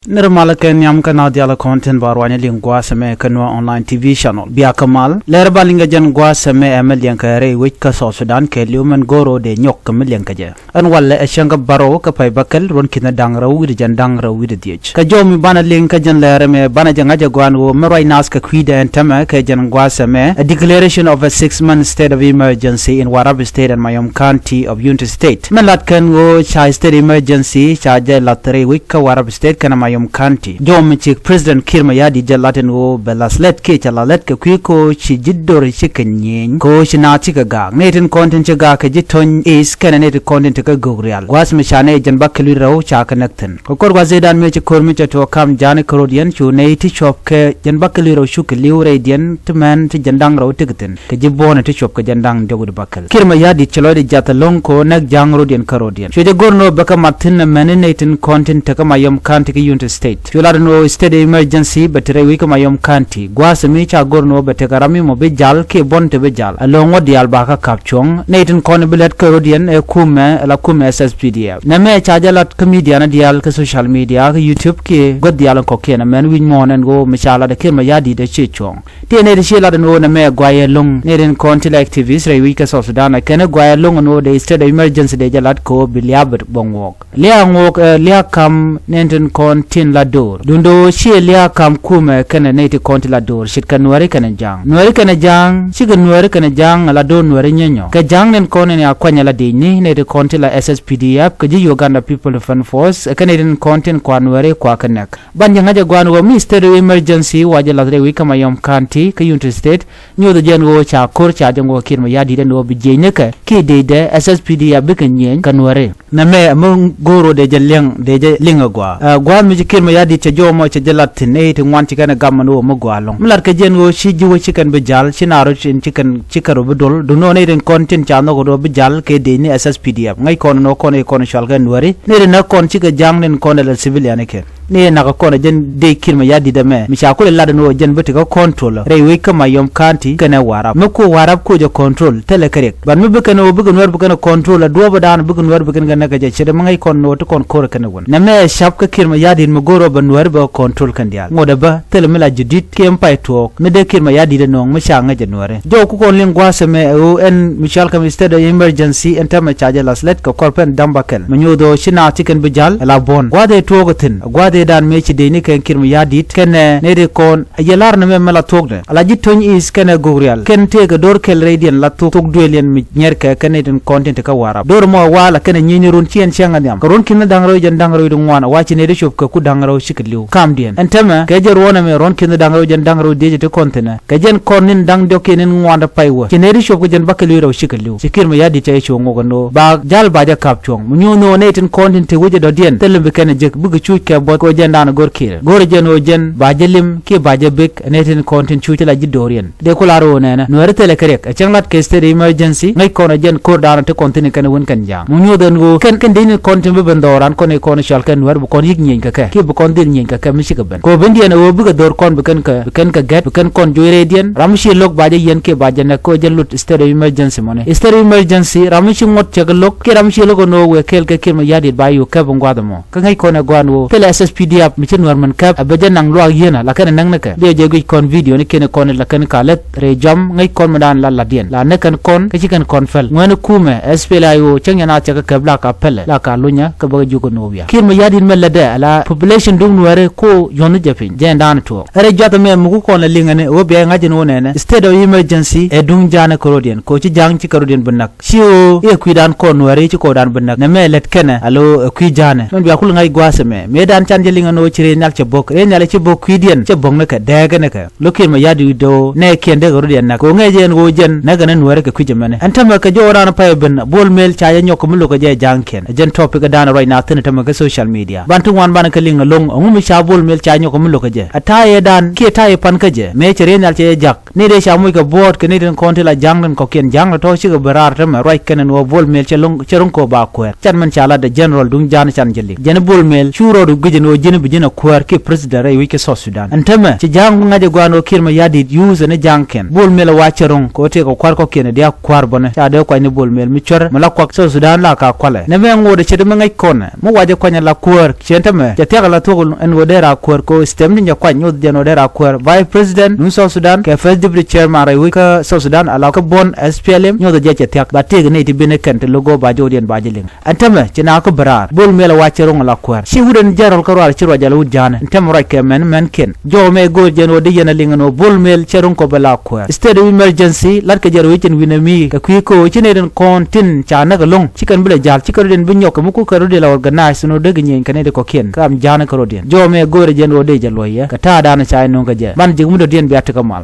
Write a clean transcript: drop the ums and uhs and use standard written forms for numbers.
Nirmala ken yam kana diala content barwanya lingwa seme kanwa online TV channel biya kamal ler balinga jan gwa seme emel yankare wich ka so Sudan ke lumen goro de nyok kamel yankaje an walla ashanga baro ka pay bakal ron kina dangra wiri jan dangra wiri diech ka jomi bana linka jan ler me bana janga jagwan wo meroy nas ka kwida en tama ka jan gwa seme a declaration of a 6-month state of emergency in Warab state and Mayom County of Unity State melat kan wo cha state emergency cha je latre wich ka Warab state kana Mayom County jom chik President Kirma Yadi jalaten wo belaslet ke chalalet ke kwiko chi jiddor chikenyen ko china chika ga neten content chiga ke jiton is kenete content ke gogreal was me chane jan bakli raw cha connecten ko kor wazedan me chikor me to kam jane korodian chu neti chop ke jan bakli raw shu ke liure dien tman ti jandang raw tigten ke jibona ti chop ke jandang dogud bakal Kirma Yadi chlode jatalong ko nak jang rodien karodian chu de gorno baka matin meneten content ke Mayom County ke Unity State no state emergency betre week Mayom County gwasa mi cha gorno bete garami mo be jal ke bonte be jal alongo dial baka kapchong neten konbilet karodian e kume la kume SSPDF na me cha jalat comedian dial ke social media ke YouTube ke god dial ko ke na men win mon en go mishala de Kirma Yadi de chichong te ne de shela de no na me gwaye long neten content activist re week of Sudan ke na gwaye long no de state emergency de jalat ko biliabet bongwok lia kam neten content la dor dundo shi lia kam kume kana neti konti la dor shit kan nuari kana jang shi gan nuari kana jang la dor nuari nyenyo ka jang nen konen ya kwanya la dini neti konti la SSPDF ka ji Uganda People Defense Force kana den content kwa nuari kwa kanak banja ngaja gwan wo Mr. Emergency waje la re wika Mayom County ka Unity State nyo de jen wo cha kor cha jango Kirma Yadi den wo bijenya ka ki de SSPDF bikan nyen kan nuari na me mun goro de linga gwa mi Kirma Yadi cha jomo cha jalat ne te wan chikana gamano mo gwalong mlar ka jengo shi jiwo chikan bejal chinaro chin chikan chikaro bedol duno ne den content cha no go bejal ke de ni SSPDF ngai kon no kon e kon shal ga nuari ne na kon chika jang nen kon la civilian ke ne na ka kon jen de Kirma Yadi de me mi cha ko la no jen beti ka control re we ka Mayom County kana warab no ko warab ko je control tele karek ban mi bukana wo bugun war bukana control do ba dan bugun war bugun ga na ga je chede ngai kon no to kon kor kana won na me shap ka Kirma Yadi mo goro ban war ba control kan dia ngoda ba telemela judit kem pai tok me de Kirma Yadi de nong ma nga januare jo ku kon lingwa seme o en Michal kam state emergency enta ma charge laslet ko korpen dambakel ma nyodo shina chicken bijal la bon gwade togotin gwade dan me ci de ni ken Kirma Yadi ken ne de kon yelar na me mala togde ala jitton is ken gogreal ken te ga dor kel radian la tok duelen mi nyerka ken den content ka warab dor mo wala ken nyini ron cien cianga nyam ko ron kin dangro jen dangro dum wana wachi ne de shop ko ku dangro shikliu kamdien entema kejer wona me ron kin dangro jen dangro deje te kontena kejen konin dang dokenen ngwanda paywa kineri shop ko jen bakali raw shikliu Kirma Yadi te cho ngogo no ba jal ba ja kapchong munyo no neten content te wuje do dien telembe ken jek bugu chu ke bo ko jen dan gor kire gor jen o jen ba jelim ke ba je bek neten content chu la jidorien de ko laro nena no retele kerek a changlat ke state emergency ngai kono jen kor dan te content ken won kan jang munyo den go ken den content be bendoran ko ne kono shal ken war bu kon yig nyen ka ke bu kon din nyen ka mishika ben ko bendian o buga dor kon bukan ka get bukan kon joire dien ramshi lok baje yen ke baje na ko jelut state emergency mone state emergency ramshi ngot cheglok ke ramshi logo no we kel ke Kirma Yadi bayu ka bongwada mo ka ngai kona gwanu tele SSPDF mi chen warman ka abaje nang lo yena la kan nang naka de je kon video ni ken kon la kan ka let re jam ngai kon madan la dien la ne kan kon ka chikan kon fel ngene kume SPLIO chenya na chaka ka bla ka pele la ka lunya ka baga jugo no ya Kirma Yadi melade ala population dung nuare ko yonu jafin jen dan to are jata me mugu kon la lingane o be ngajin wonene state of emergency e dung jana korodian ko ci jang ci korodian benak siwo e kuidan kon nuare ci ko dan benak ne me let kene alo kui jane non bi akul ngai gwase me dan canje lingano ci re nyal ci bok re nyal ci bok kuidien ci bong naka daga naka lo Kirma Yadi do ne kende korodian nak ko ngejen go jen naga nan nuare ka kujemane antama ka jora na pay ben bol mel cha ya nyoko mulo ko je janken jen topic dan right now tene tama ka social media bantu wan ban ka linga long ngumi shabul mel cha nyoko mulo ko je ataye dan ke taye pan ka je me chere nyal che jak ne de sha muy ka board ke ne den konti la janglan ko ken jang to shi ga barar tama right kenen wo bol mel che long cherun ko ba ko chan man chala de general dung jan chan jeli jen bol mel churo du gijeno jini bijina kuar ki president rai wiki South Sudan antama ci jang ngaje gwano kirma yadi use ne jangken bol mel wacherong ko te ko kwar ko kene dia kwar bone ta de ko ni bol mel mi chor mala ko South Sudan la ka kwale ne me ngode ci de ngai kona mu waje ko nya la kuar chentama te te la to en wodera kuar ko stem ni kwa nyod de no dera kuar vice president nun South Sudan ke first deputy chairman rai wiki South Sudan ala ko bon SPLM nyod je te ba te ne ti bene kente logo ba jodien ba jiling antama ci na ko brar bol mel wacherong la kuar si wuren jaral ko war ci ro jalo jana antama rai ke men ken jo me go jeno de yena lingano bol mel cherung ko bela ko state of emergency lat ka jaro witin winami ka kuy ko chine den kontin cha na galong chikan bile jal chikaro den bunyo ko muku karo de la organize no de gnyen kane de ko ken kam jana karo den jo me go re jeno de jalo ya ka ta dana cha no ga je ban jigmu de den biata kamal